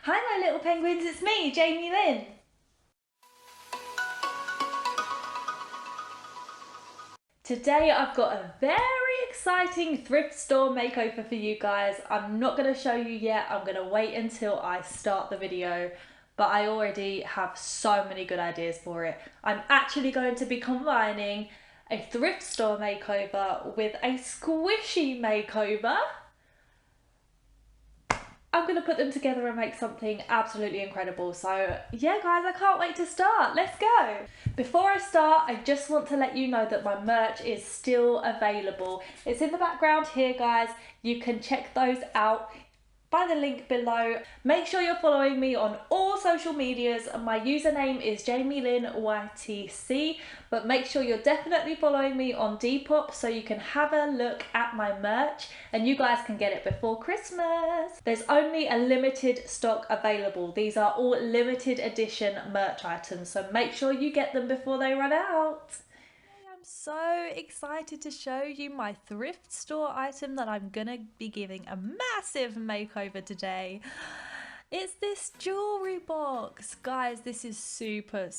Hi my little penguins, it's me, Jamie Lynn. Today I've got a very exciting thrift store makeover for you guys. I'm not going to show you yet, I'm going to wait until I start the video, but I already have so many good ideas for it. I'm actually going to be combining a thrift store makeover with a squishy makeover. I'm going to put them together and make something absolutely incredible. So yeah guys, I can't wait to start. Let's go. Before I start, I just want to let you know that my merch is still available. It's in the background here guys. You can check those out by the link below. Make sure you're following me on all social medias. My username is JamieLynnYTC, but make sure you're definitely following me on Depop so you can have a look at my merch and you guys can get it before Christmas. There's only a limited stock available. These are all limited edition merch items, so make sure you get them before they run out. So excited to show you my thrift store item that I'm gonna be giving a massive makeover today. It's this jewelry box. Guys, this is super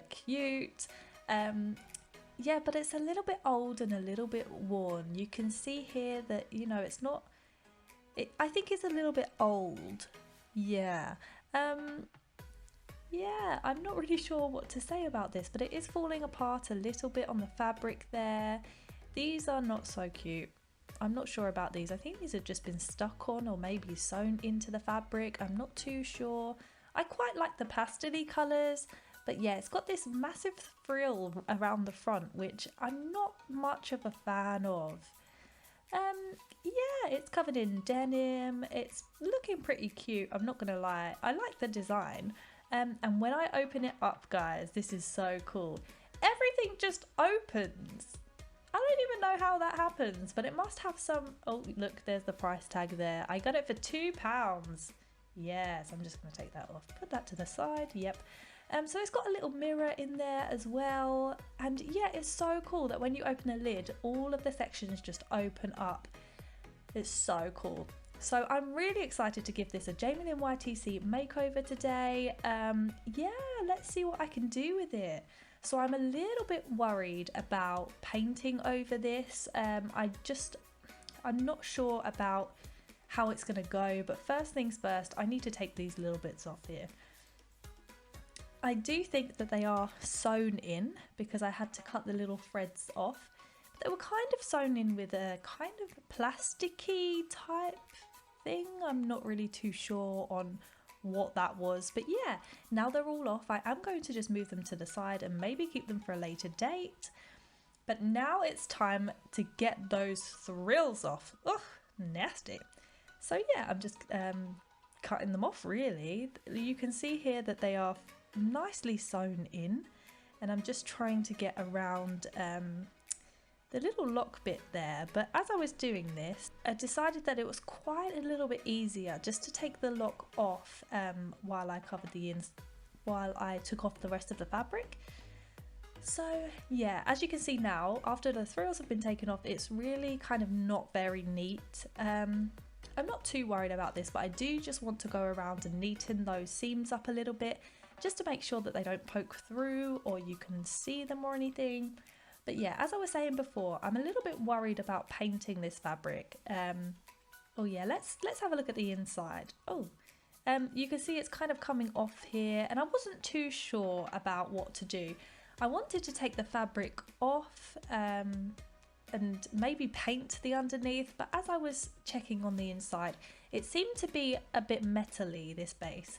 cute. Yeah, but it's a little bit old and a little bit worn. You can see here that, you know, it's not, I think it's a little bit old. Yeah. Yeah, I'm not really sure what to say about this, but it is falling apart a little bit on the fabric there. These are not so cute. I'm not sure about these. I think these have just been stuck on or maybe sewn into the fabric. I'm not too sure. I quite like the pastel-y colours, but yeah, it's got this massive frill around the front, which I'm not much of a fan of. Yeah, it's covered in denim. It's looking pretty cute, I'm not gonna lie. I like the design. And when I open it up, guys, this is so cool. Everything just opens. I don't even know how that happens, but it must have some... Oh, look, there's the price tag there. I got it for £2. Yes, I'm just going to take that off. Put that to the side. Yep. So it's got a little mirror in there as well. And yeah, it's so cool that when you open a lid, all of the sections just open up. It's so cool. So I'm really excited to give this a JamieLynnYTC makeover today. Yeah, let's see what I can do with it. So I'm a little bit worried about painting over this. I'm not sure about how it's going to go, but first things first, I need to take these little bits off here. I do think that they are sewn in because I had to cut the little threads off. They were kind of sewn in with a kind of plasticky type thing. I'm not really too sure on what that was, but yeah, now they're all off. I am going to just move them to the side and maybe keep them for a later date. But now it's time to get those thrills off. Ugh, nasty. So yeah, I'm just cutting them off really. You can see here that they are nicely sewn in, and I'm just trying to get around the little lock bit there, but as I was doing this, I decided that it was quite a little bit easier just to take the lock off while I took off the rest of the fabric. So yeah, as you can see now, after the thrills have been taken off, it's really kind of not very neat. I'm not too worried about this, but I do just want to go around and neaten those seams up a little bit, just to make sure that they don't poke through or you can see them or anything. But yeah, as I was saying before, I'm a little bit worried about painting this fabric. Oh yeah, let's have a look at the inside. Oh, you can see it's kind of coming off here, and I wasn't too sure about what to do. I wanted to take the fabric off and maybe paint the underneath, but as I was checking on the inside, it seemed to be a bit metal-y, this base.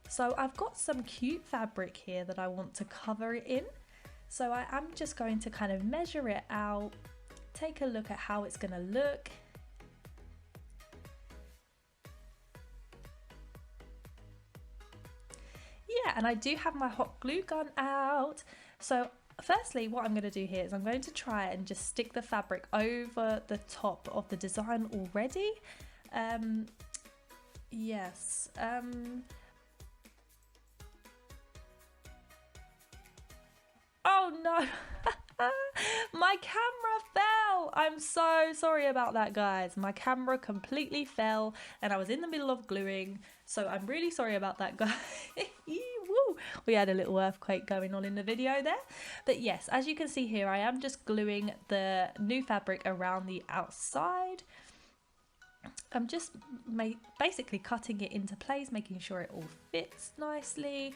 So I've got some cute fabric here that I want to cover it in. So I am just going to kind of measure it out, take a look at how it's going to look. Yeah, and I do have my hot glue gun out. So firstly, what I'm going to do here is I'm going to try and just stick the fabric over the top of the design already. Yes. Oh no, My camera fell. I'm so sorry about that, guys. My camera completely fell and I was in the middle of gluing. So I'm really sorry about that, guys. Woo. We had a little earthquake going on in the video there. But yes, as you can see here, I am just gluing the new fabric around the outside. I'm just basically cutting it into place, making sure it all fits nicely.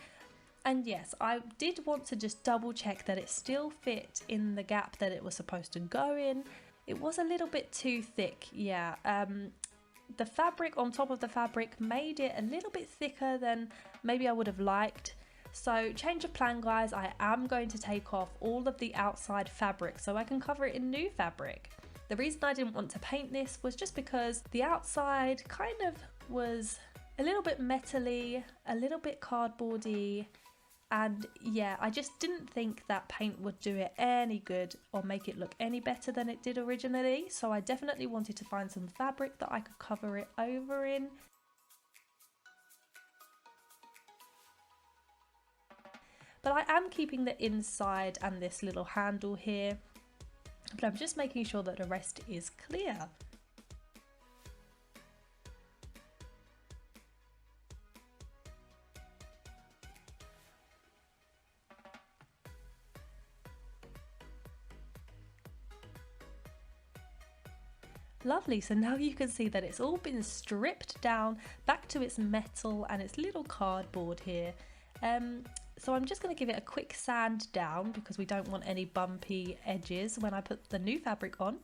And yes, I did want to just double check that it still fit in the gap that it was supposed to go in. It was a little bit too thick, yeah. The fabric on top of the fabric made it a little bit thicker than maybe I would have liked. So change of plan, guys. I am going to take off all of the outside fabric so I can cover it in new fabric. The reason I didn't want to paint this was just because the outside kind of was a little bit metally, a little bit cardboardy, and yeah, I just didn't think that paint would do it any good or make it look any better than it did originally. So I definitely wanted to find some fabric that I could cover it over in. But I am keeping the inside and this little handle here, but I'm just making sure that the rest is clear. Lovely, so now you can see that it's all been stripped down back to its metal and its little cardboard here. So I'm just going to give it a quick sand down because we don't want any bumpy edges when I put the new fabric on.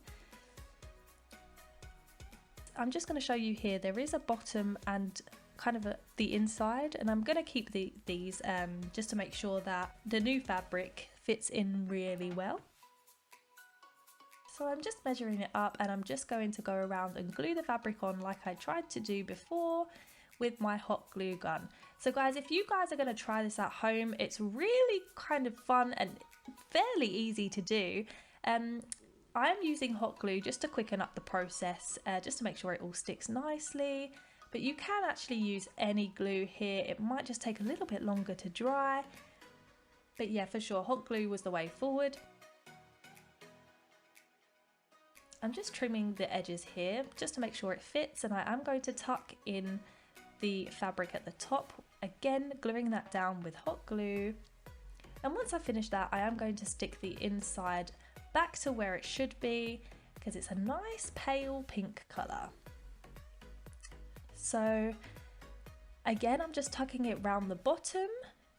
I'm just going to show you here, there is a bottom and kind of the inside, and I'm going to keep these just to make sure that the new fabric fits in really well. So I'm just measuring it up and I'm just going to go around and glue the fabric on like I tried to do before with my hot glue gun. So guys, if you guys are going to try this at home, it's really kind of fun and fairly easy to do. I'm using hot glue just to quicken up the process, just to make sure it all sticks nicely. But you can actually use any glue here. It might just take a little bit longer to dry. But yeah, for sure, hot glue was the way forward. I'm just trimming the edges here just to make sure it fits, and I am going to tuck in the fabric at the top, again gluing that down with hot glue. And once I finish that, I am going to stick the inside back to where it should be because it's a nice pale pink colour. So again, I'm just tucking it round the bottom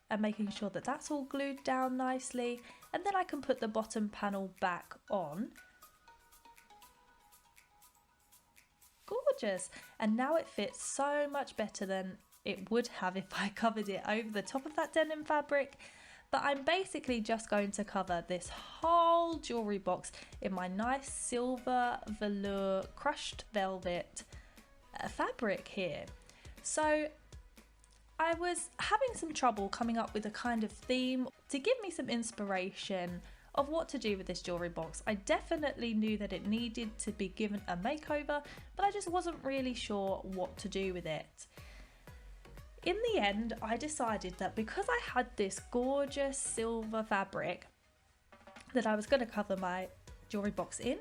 and making sure that that's all glued down nicely, and then I can put the bottom panel back on. Gorgeous, and now it fits so much better than it would have if I covered it over the top of that denim fabric. But I'm basically just going to cover this whole jewellery box in my nice silver velour crushed velvet fabric here. So I was having some trouble coming up with a kind of theme to give me some inspiration of what to do with this jewellery box. I definitely knew that it needed to be given a makeover, but I just wasn't really sure what to do with it. In the end, I decided that because I had this gorgeous silver fabric that I was going to cover my jewellery box in,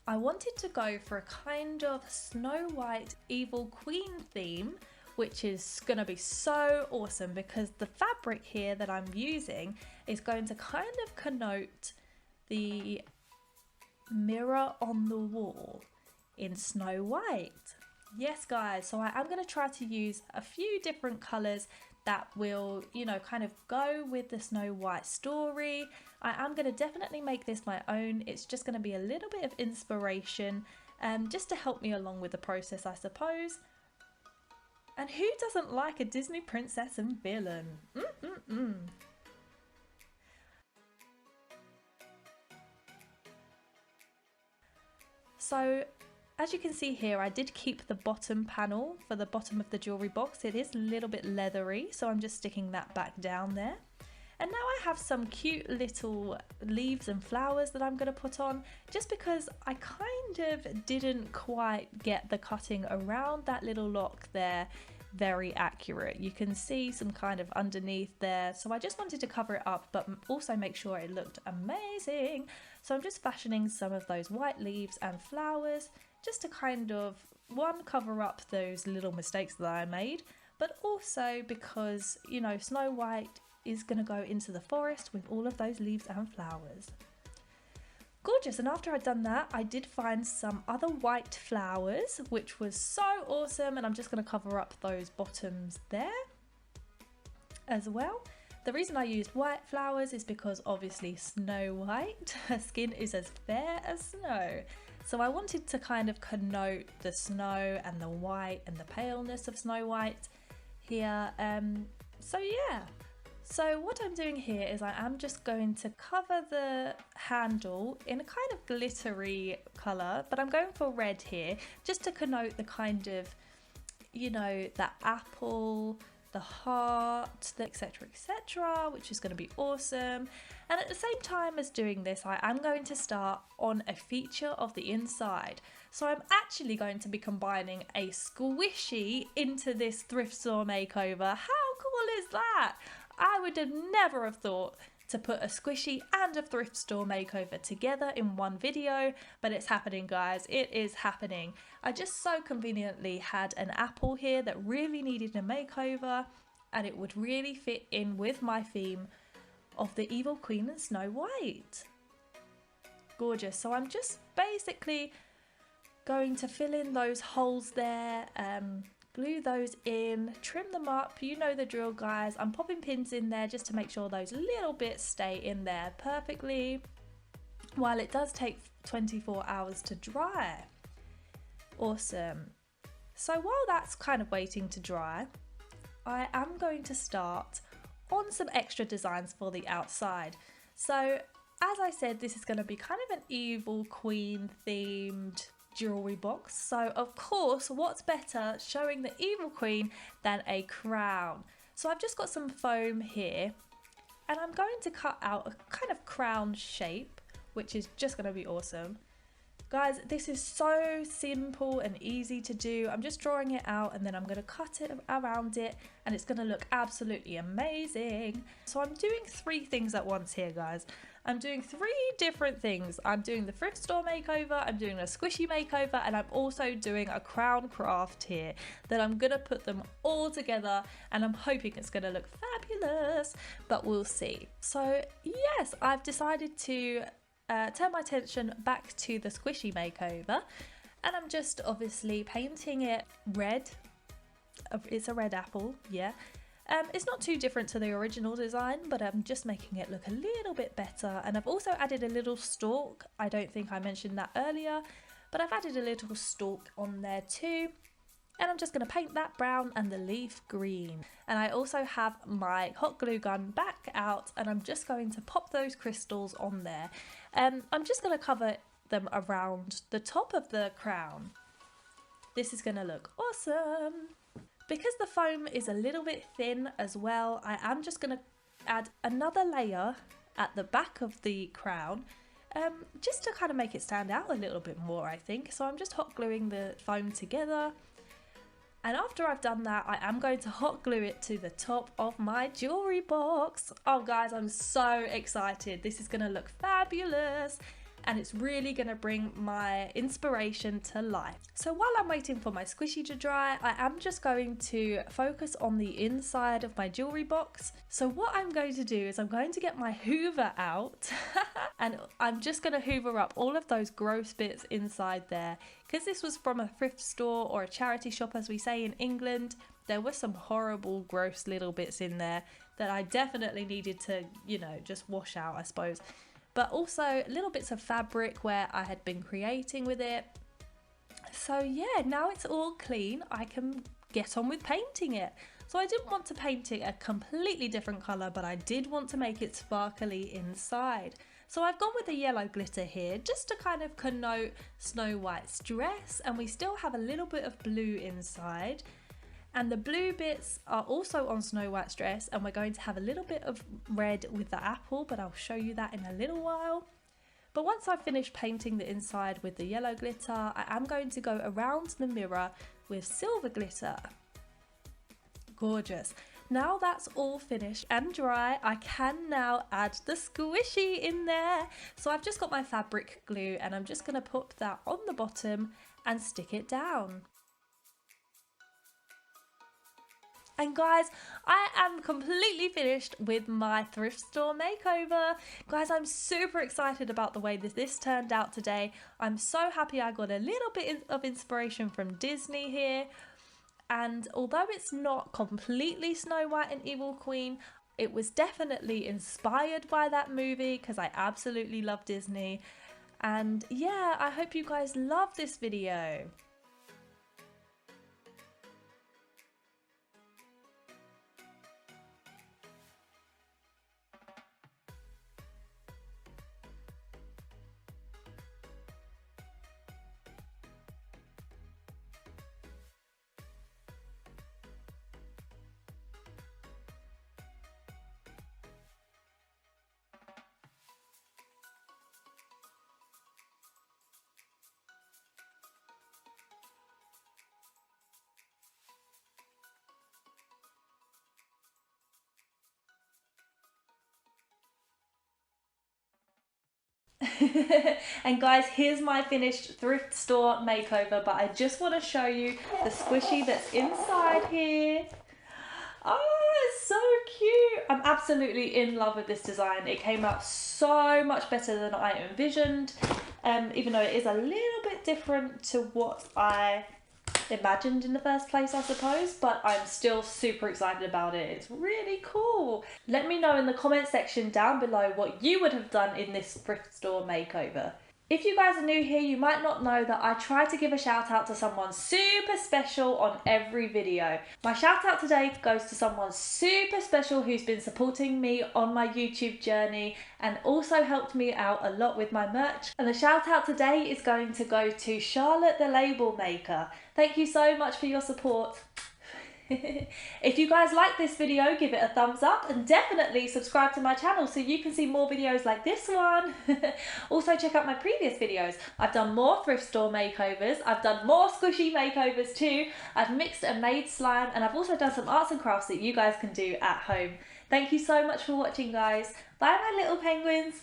I wanted to go for a kind of Snow White Evil Queen theme, which is going to be so awesome because the fabric here that I'm using is going to kind of connote the mirror on the wall in Snow White. Yes guys, so I am going to try to use a few different colours that will, you know, kind of go with the Snow White story. I am going to definitely make this my own. It's just going to be a little bit of inspiration, just to help me along with the process, I suppose. And who doesn't like a Disney princess and villain? So as you can see here, I did keep the bottom panel for the bottom of the jewellery box. It is a little bit leathery, so I'm just sticking that back down there. And now I have some cute little leaves and flowers that I'm going to put on, just because I kind of didn't quite get the cutting around that little lock there very accurate. You can see some kind of underneath there, so I just wanted to cover it up but also make sure it looked amazing. So I'm just fashioning some of those white leaves and flowers just to kind of, one, cover up those little mistakes that I made, but also because, you know, Snow White is going to go into the forest with all of those leaves and flowers. Gorgeous. And after I'd done that, I did find some other white flowers, which was so awesome, and I'm just going to cover up those bottoms there as well. The reason I used white flowers is because obviously Snow White, her skin is as fair as snow. So I wanted to kind of connote the snow and the white and the paleness of Snow White here. So yeah. So what I'm doing here is I am just going to cover the handle in a kind of glittery colour, but I'm going for red here just to connote the kind of, you know, that apple, the heart, etc, etc, which is going to be awesome. And at the same time as doing this, I am going to start on a feature of the inside. So I'm actually going to be combining a squishy into this thrift store makeover. How cool is that? I would have never have thought to put a squishy and a thrift store makeover together in one video, but it's happening, guys. It is happening. I just so conveniently had an apple here that really needed a makeover, and it would really fit in with my theme of the Evil Queen and Snow White. Gorgeous. So I'm just basically going to fill in those holes there, glue those in, trim them up, you know the drill, guys. I'm popping pins in there just to make sure those little bits stay in there perfectly, while it does take 24 hours to dry. Awesome. So while that's kind of waiting to dry, I am going to start on some extra designs for the outside. So as I said, this is going to be kind of an Evil Queen themed jewelry box, so of course what's better showing the Evil Queen than a crown. So I've just got some foam here and I'm going to cut out a kind of crown shape, which is just going to be awesome. Guys, this is so simple and easy to do. I'm just drawing it out and then I'm going to cut it around it and it's going to look absolutely amazing. So I'm doing 3 things at once here, guys. I'm doing 3 different things. I'm doing the thrift store makeover, I'm doing a squishy makeover, and I'm also doing a crown craft here that I'm going to put them all together, and I'm hoping it's going to look fabulous, but we'll see. So yes, I've decided to turn my attention back to the squishy makeover, and I'm just obviously painting it red. It's a red apple, yeah. It's not too different to the original design, but I'm just making it look a little bit better. And I've also added a little stalk. I don't think I mentioned that earlier, but I've added a little stalk on there too. And I'm just going to paint that brown and the leaf green. And I also have my hot glue gun back out, and I'm just going to pop those crystals on there. I'm just going to cover them around the top of the crown. This is going to look awesome. Because the foam is a little bit thin as well, I am just going to add another layer at the back of the crown, just to kind of make it stand out a little bit more, I think. So I'm just hot gluing the foam together. And after I've done that, I am going to hot glue it to the top of my jewelry box. Oh guys, I'm so excited. This is going to look fabulous. And it's really going to bring my inspiration to life. So while I'm waiting for my squishy to dry, I am just going to focus on the inside of my jewelry box. So what I'm going to do is I'm going to get my hoover out and I'm just going to hoover up all of those gross bits inside there. Because this was from a thrift store or a charity shop, as we say in England, there were some horrible gross little bits in there that I definitely needed to, you know, just wash out, I suppose. But also little bits of fabric where I had been creating with it. So yeah, now it's all clean, I can get on with painting it. So I didn't want to paint it a completely different colour, but I did want to make it sparkly inside. So I've gone with the yellow glitter here, just to kind of connote Snow White's dress, and we still have a little bit of blue inside. And the blue bits are also on Snow White's dress, and we're going to have a little bit of red with the apple, but I'll show you that in a little while. But once I've finished painting the inside with the yellow glitter, I am going to go around the mirror with silver glitter. Gorgeous. Now that's all finished and dry, I can now add the squishy in there. So I've just got my fabric glue and I'm just going to put that on the bottom and stick it down. And guys, I am completely finished with my thrift store makeover. Guys, I'm super excited about the way this turned out today. I'm so happy I got a little bit of inspiration from Disney here. And although it's not completely Snow White and Evil Queen, it was definitely inspired by that movie because I absolutely love Disney. And yeah, I hope you guys love this video. And guys, here's my finished thrift store makeover, but I just want to show you the squishy that's inside here. Oh, it's so cute. I'm absolutely in love with this design. It came out so much better than I envisioned, even though it is a little bit different to what I imagined in the first place, I suppose, but I'm still super excited about it. It's really cool. Let me know in the comment section down below what you would have done in this thrift store makeover. If you guys are new here, you might not know that I try to give a shout out to someone super special on every video. My shout out today goes to someone super special who's been supporting me on my YouTube journey and also helped me out a lot with my merch. And the shout out today is going to go to Charlotte the Label Maker. Thank you so much for your support. If you guys like this video, give it a thumbs up and definitely subscribe to my channel so you can see more videos like this one. Also check out my previous videos. I've done more thrift store makeovers, I've done more squishy makeovers too, I've mixed and made slime, and I've also done some arts and crafts that you guys can do at home. Thank you so much for watching, guys. Bye my little penguins.